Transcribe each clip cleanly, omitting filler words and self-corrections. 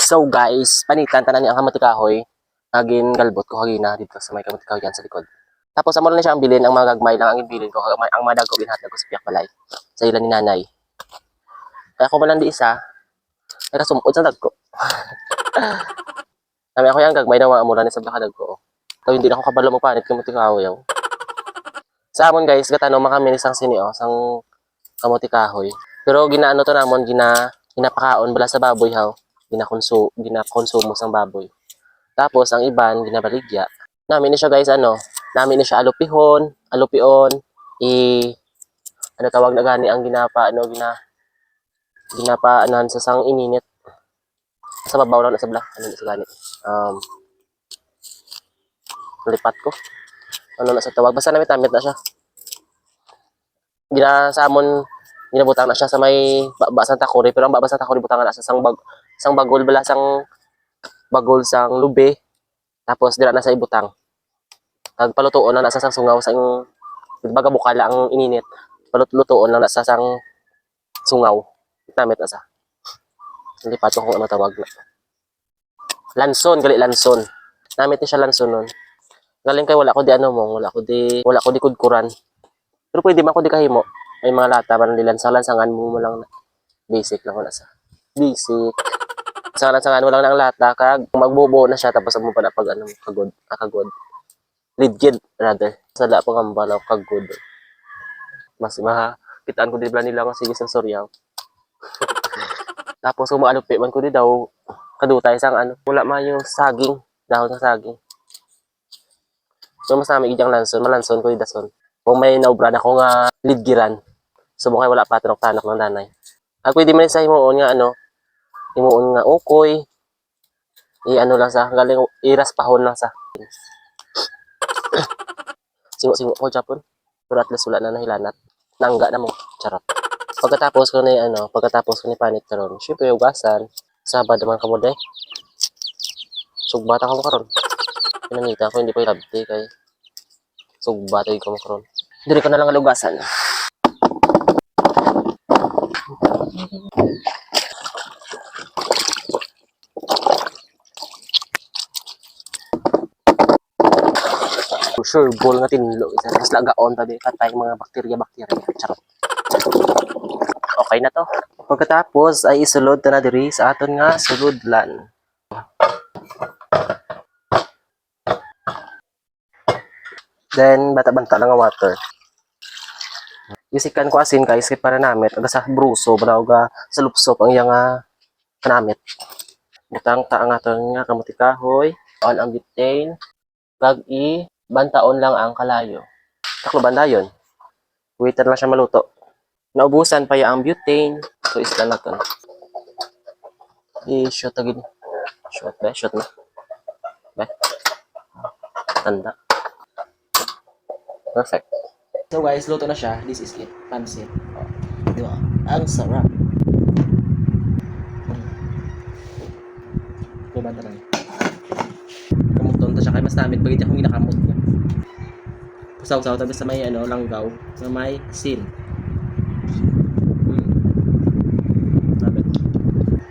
So guys, panitan tanan ni ang kamote kahoy. Agin galbot ko hagina dito sa may kamote kahoy yan sa likod. Tapos amo na siya ang bilin, ang mga gagmay lang ang ibilin ko, ang madago binhatag ko sa piyak balay. Sa ilan ni nanay. Kaya ko man di isa, ay kasumod sa dagko. Nami ako yung gagmay na mga amura ni sa blakadag ko. So hindi na ako kabalo mo panit kamote kahoy yaw. Sa amon guys, gatano makaminis ang sinio, sang kamote kahoy. Pero ginaano to namon, ginapakaon bala sa baboy haw. Ginakonsumo sang baboy. Tapos ang iban ginabaligya. Namin ni siya guys namin ni siya alupion, ano tawag na gani ang ginapaanan sa sang ininit. Sa babaw lang na sa black, ano na sa gani. Lipat ko. Ano na sa tawag, basta namin tamit na siya. Sa amon ginabutang na siya sa may Santa Cruz, pero ang Santa Cruz butangan na sa sang bagol bala sang bagol sang lube. Tapos dira na sa ibutang. Kag palutuon na nasa sang sungaw sa baga bukala ang ininit. Palutuon na nasa sang sungaw. Namit na sa. Lipat ko kung ano tawag na. Lanson, gali lanson. Namit ni siya lanson nun. Galing kay wala ko di kudkuran. Pero pwede man ko di kahimo. May mga lata man lansangan mo lang na. Basic lang wala sa. Basic. Sa lansangan mo lang ng lata kag magbubuo na siya tapos mo pa na pag kagod. Ligid rather. Sa la pang ambalaw kagod. Mas kitaan ko di bla nila nga sige sa soryaw. Tapos kung maalupi man ko di daw kadutay sang wala man yung saging, dahon ng saging. So mas namin ijang malanson ko di dason. Kung may naubra na ko nga lidgiran. Subong kay wala pa tanok ng nanay. Ako pwede man sa himuon nga himuon nga ukoy. Lang sa galing iras pahon lang sa. Singo ko Japon. Pero at least wala na nahilanat. Nangga na mo. Charot. Pagkatapos ko ni panit karon. Syempre ugasan. Sabad naman kamo day. Sugbata ko karon. Pinangita ko hindi pa ilabti kay sugbata ko karon. Diri ko na lang ugasan. Sure, ball nga tinlo. Mas lagaon tabi katay mga bakterya. Charot. Okay na to. Pagkatapos ay isulod na diri sa aton nga suludlan. Then bata-banta lang nga water. Isikan ko asin guys kay para namit aga sa bruso braw ga sa lupsop ang iya nga namit. Butang ta ang aton nga kamote kahoy, on ang butane, kag bantaon lang ang kalayo. Taklo bandayon. Waiter lang siya maluto. Naubusan pa ang butane. So isla na to. I-shot agad. Shot na. Ba? Tanda. Perfect. So guys, luto na siya. This is it. Pansit. Di ba? Ang sarap. Kumanta lang. Kamuton ta siya kay mas namit bagay akong ginakamot niya. Pusaw-saw tabi sa may langgaw, sa may sin. Namit.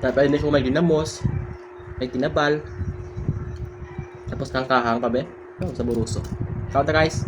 Tapos hindi ko may ginamos, may tinabal. Tapos kangkahang pa be. Sa buruso. Kaunta guys.